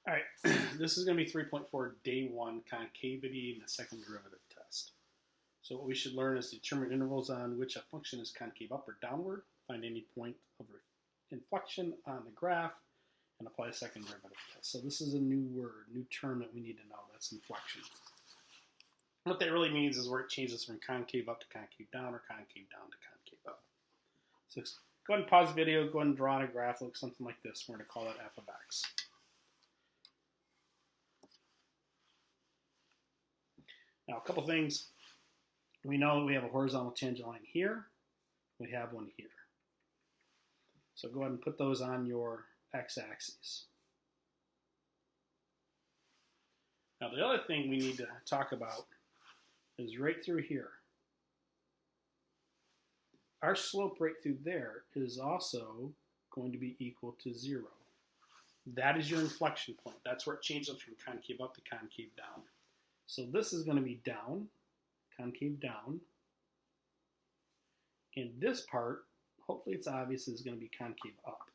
All right, this is going to be 3.4 day one concavity in the second derivative test. So what we should learn is determine intervals on which a function is concave up or downward, find any point of inflection on the graph, and apply a second derivative test. So this is a new word, new term that we need to know. That's inflection. What that really means is where it changes from concave up to concave down or concave down to concave up. So go ahead and pause the video, go ahead and draw on a graph, look something like this. We're going to call that f of x. Now, a couple things. We know that we have a horizontal tangent line here. We have one here. So go ahead and put those on your x-axis. Now, the other thing we need to talk about is right through here. Our slope right through there is also going to be equal to 0. That is your inflection point. That's where it changes from concave up to concave down. So this is going to be down, concave down. And this part, hopefully it's obvious, is going to be concave up.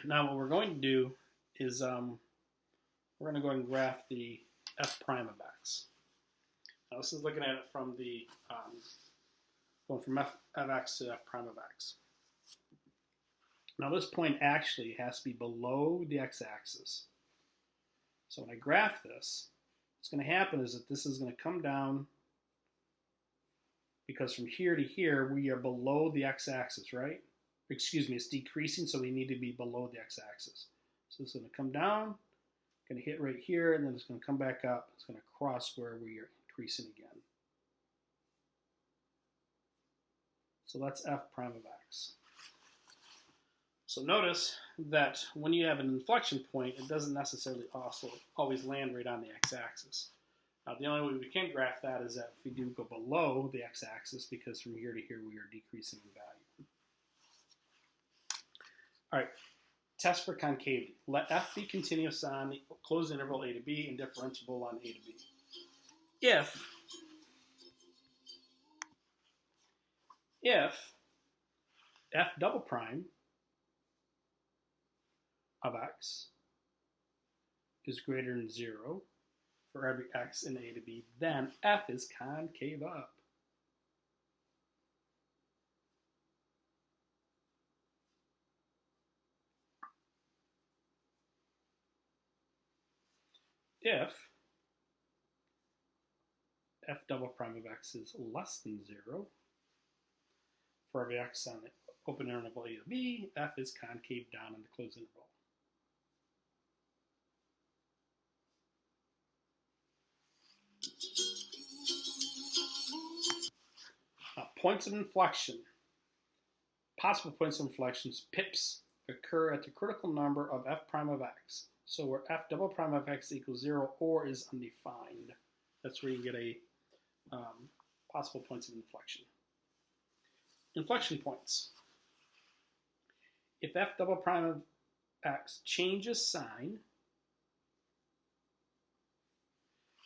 Now what we're going to do is we're going to go ahead and graph the f prime of x. Now this is looking at it from the, going from f of x to f prime of x. Now this point actually has to be below the x-axis. So when I graph this, what's going to happen is that this is going to come down because from here to here we are below the x-axis, right? Excuse me, it's decreasing, so we need to be below the x-axis. So it's going to come down, going to hit right here, and then it's going to come back up. It's going to cross where we are increasing again. So that's f prime of x. So notice that when you have an inflection point, it doesn't necessarily also always land right on the x-axis. The only way we can graph that is that if we do go below the x-axis, because from here to here we are decreasing in value. All right, test for concavity. Let f be continuous on the closed interval a to b and differentiable on a to b. If f double prime of x is greater than 0 for every x in a to b, then f is concave up. If f double prime of x is less than 0 for every x on the open interval a to b, f is concave down in the closed interval. Points of inflection. Possible points of inflections, pips, occur at the critical number of f prime of x. So where f double prime of x equals 0 or is undefined. That's where you get a possible points of inflection. Inflection points. If f double prime of x changes sign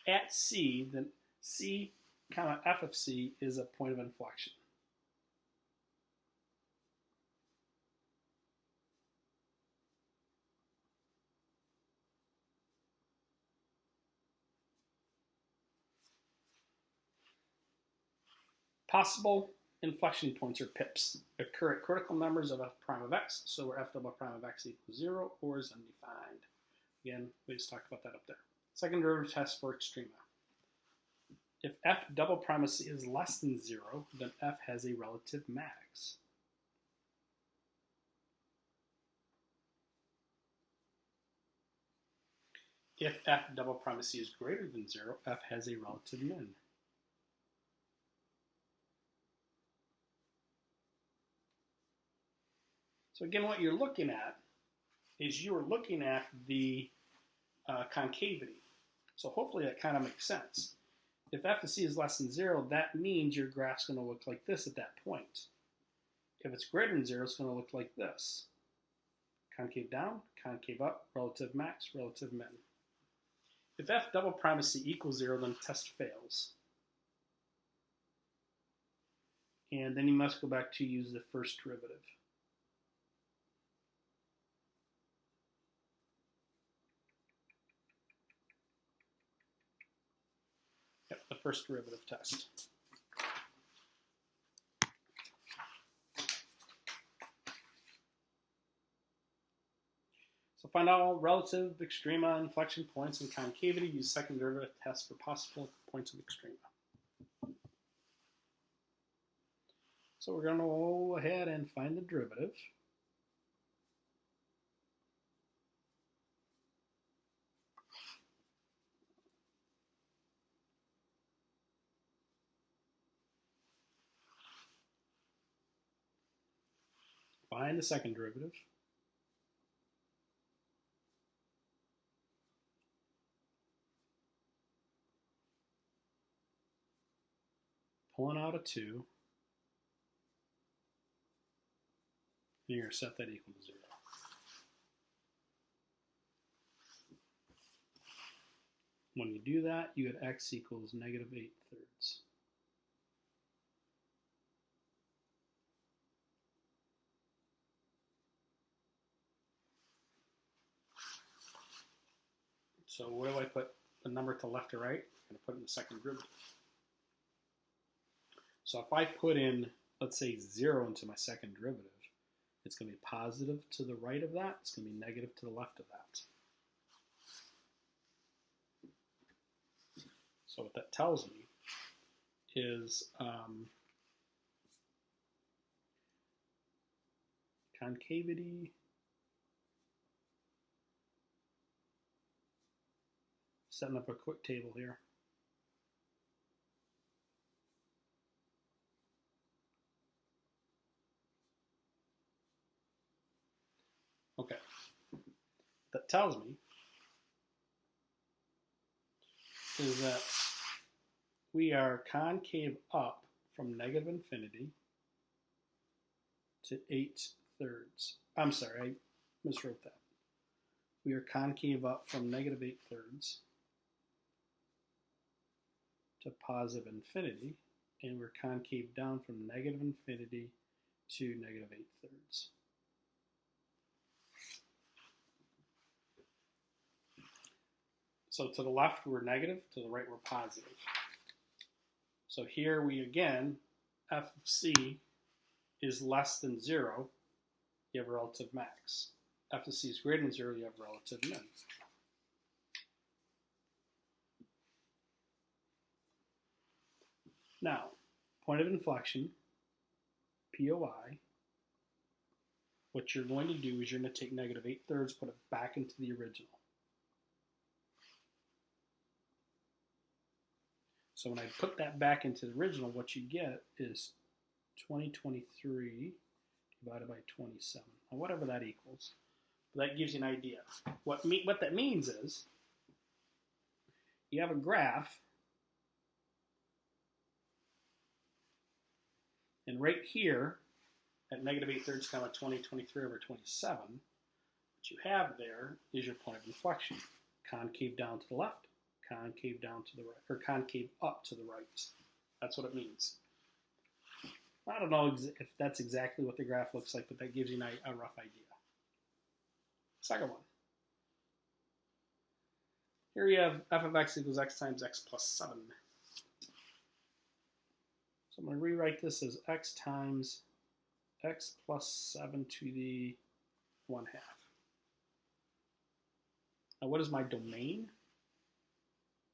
at c, then c comma f of c is a point of inflection. Possible inflection points, or pips, occur at critical numbers of f prime of x, so where f double prime of x equals 0 or is undefined. Again, we just talked about that up there. Second derivative test for extrema. If f double prime of c is less than 0, then f has a relative max. If f double prime of c is greater than 0, f has a relative min. So again, what you're looking at is you are looking at the concavity. So hopefully that kind of makes sense. If f of c is less than 0, that means your graph's going to look like this at that point. If it's greater than 0, it's going to look like this. Concave down, concave up, relative max, relative min. If f double prime of c equals 0, then test fails. And then you must go back to use the first derivative. Yep, the first derivative test. So find out relative extrema inflection points in concavity. Use second derivative test for possible points of extrema. So we're going to go ahead and find the derivative. Find the second derivative. Pulling out a 2. And you're going to set that equal to 0. When you do that, you get x equals negative 8/3. So where do I put the number to left or right? I'm going to put it in the second derivative. So if I put in, let's say, 0 into my second derivative, it's going to be positive to the right of that. It's going to be negative to the left of that. So what that tells me is concavity setting up a quick table here. Okay, that tells me is that we are concave up from negative infinity to 8/3. I'm sorry, I miswrote that. We are concave up from negative 8/3 to positive infinity, and we're concave down from negative infinity to negative 8/3. So to the left we're negative, to the right we're positive. So here we again, f of c is less than 0, you have a relative max. F of c is greater than 0, you have a relative min. Now, point of inflection, POI, what you're going to do is you're going to take negative 8/3, put it back into the original. So when I put that back into the original, what you get is 2023 divided by 27, or whatever that equals. But that gives you an idea. What that means is you have a graph, and right here at negative 8/3 comma 2023 over 27, what you have there is your point of inflection. Concave down to the left, concave down to the right, or concave up to the right. That's what it means. I don't know if that's exactly what the graph looks like, but that gives you a rough idea. Second one. Here you have f of x equals x times x plus 7. So I'm going to rewrite this as x times x plus 7 to the 1/2. Now what is my domain?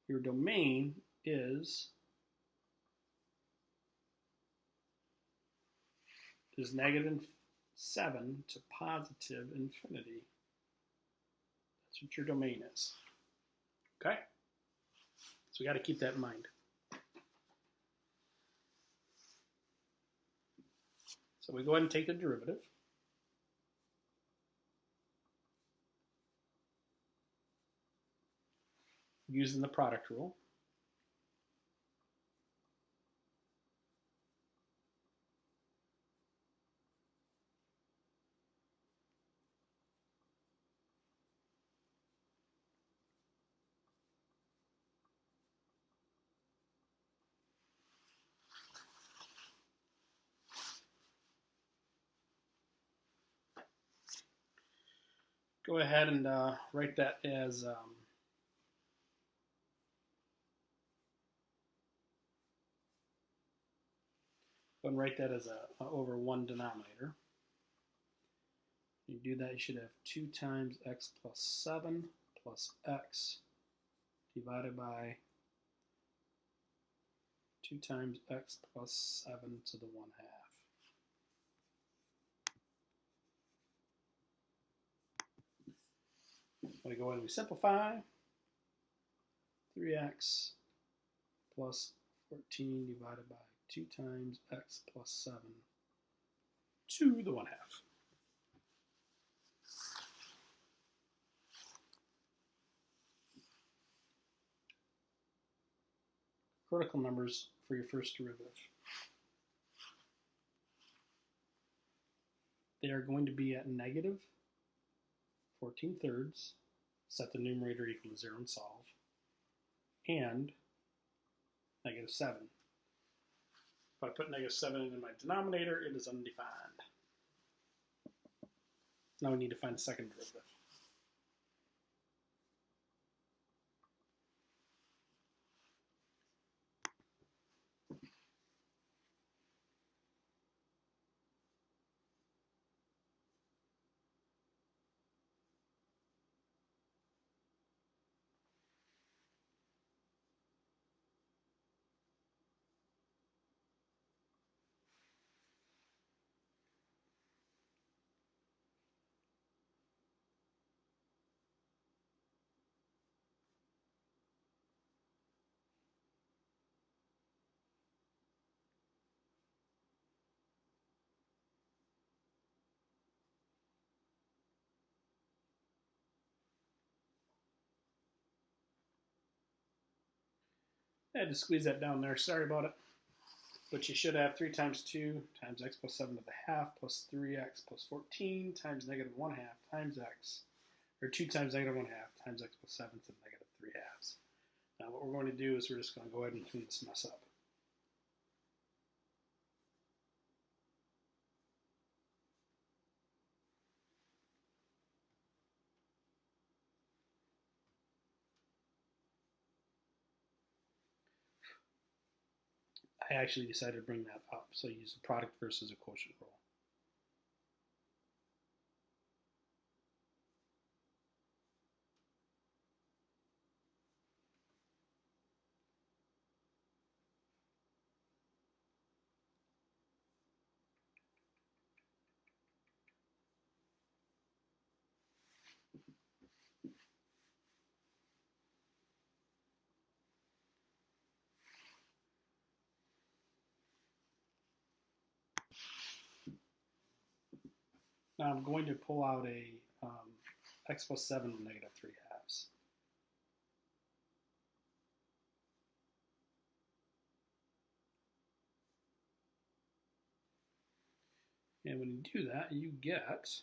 Your domain is negative 7 to positive infinity. That's what your domain is. Okay? So we got to keep that in mind. So we go ahead and take the derivative. Using the product rule. go ahead and write that as a over 1 denominator. You do that, you should have 2 times x plus 7 plus x divided by 2 times x plus 7 to the 1/2. We go ahead and we simplify. 3x plus 14 divided by 2 times x plus 7 to the 1/2. Critical numbers for your first derivative. They are going to be at negative 14/3, set the numerator equal to 0 and solve, and negative 7. If I put negative 7 in my denominator, it is undefined. Now we need to find the second derivative. I had to squeeze that down there, sorry about it. But you should have 3 times 2 times x plus 7 to the half plus 3x plus 14 times negative 1/2 times x, or 2 times negative 1/2 times x plus 7 to the negative 3/2. Now what we're going to do is we're just going to go ahead and clean this mess up. I actually decided to bring that up, so I use the product versus a quotient rule. Now I'm going to pull out a x plus 7 to negative 3/2. And when you do that, you get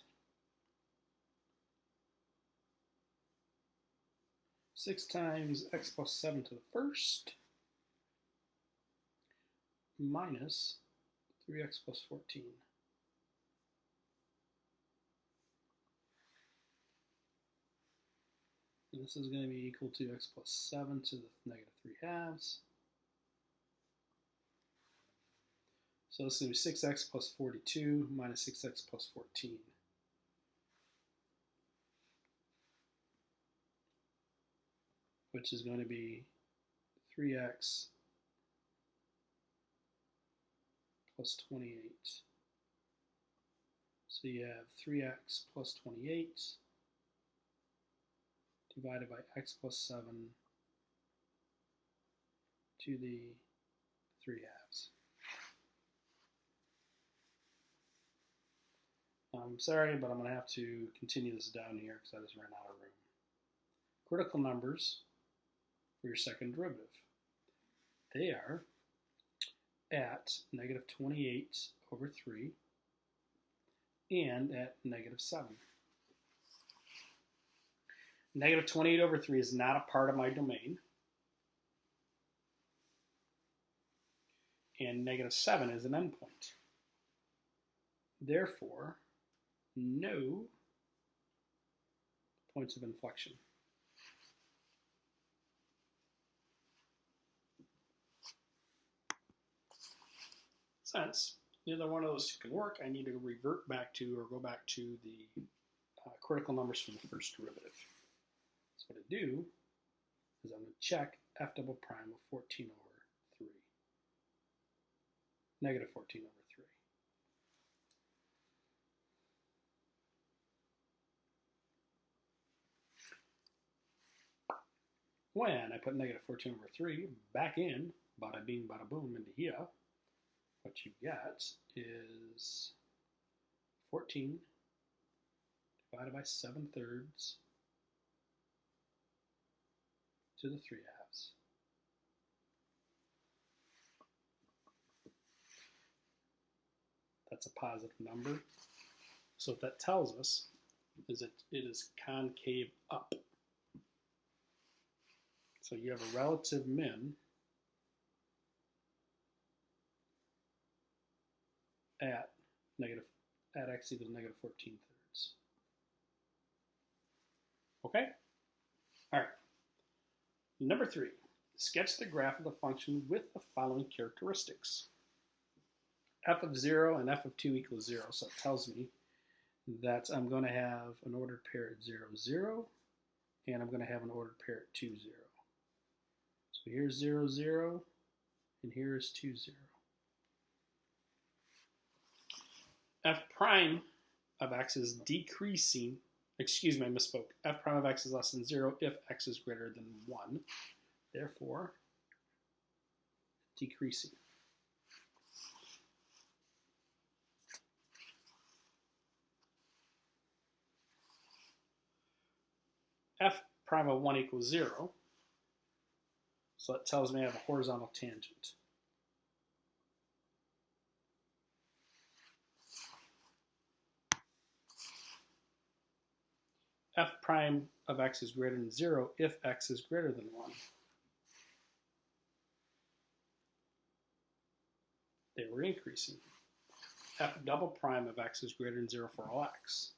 6 times x plus 7 to the first minus 3x plus 14. And this is going to be equal to x plus 7 to the negative 3/2. So this is going to be 6x plus 42 minus 6x plus 14. Which is going to be 3x plus 28. So you have 3x plus 28 divided by x plus 7 to the 3/2. I'm sorry, but I'm going to have to continue this down here because I just ran out of room. Critical numbers for your second derivative. They are at negative 28 over 3 and at negative 7. Negative 28 over 3 is not a part of my domain. And negative 7 is an endpoint. Therefore, no points of inflection. Since neither one of those can work, I need to revert back to or go back to the critical numbers from the first derivative. So what I do is I'm going to check f double prime of 14 over 3. Negative 14 over 3. When I put negative 14 over 3 back in, bada bing, bada boom, into here, what you get is 14 divided by 7/3 to the 3/2. That's a positive number. So what that tells us is that it is concave up. So you have a relative min at x equals negative 14/3. Okay? All right. Number 3, sketch the graph of the function with the following characteristics. F of 0 and f of 2 equals 0, so it tells me that I'm going to have an ordered pair at 0, 0, and I'm going to have an ordered pair at 2, 0. So here's 0, 0, and here is 2, 0. F prime of x is decreasing, excuse me, I misspoke. F prime of x is less than 0 if x is greater than 1. Therefore, decreasing. F prime of 1 equals 0. So it tells me I have a horizontal tangent. F prime of x is greater than 0 if x is greater than 1. They were increasing. F double prime of x is greater than 0 for all x.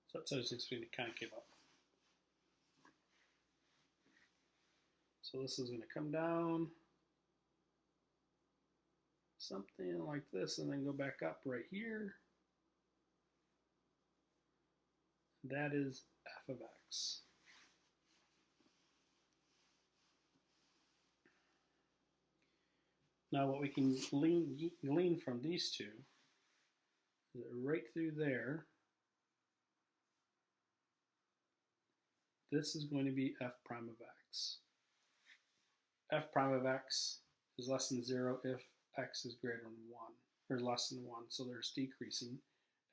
So it says it's going to concave up. So this is going to come down something like this and then go back up right here. That is f of x. Now what we can glean from these two is that right through there, this is going to be f prime of x. F prime of x is less than 0 if x is greater than 1, or less than 1, so there's decreasing.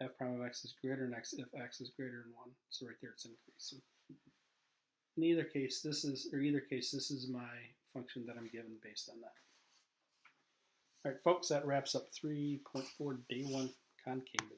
F prime of x is greater than x if x is greater than 1, so right there it's increasing. In either case, this is my function that I'm given based on that. All right, folks, that wraps up 3.4 day 1 concavity.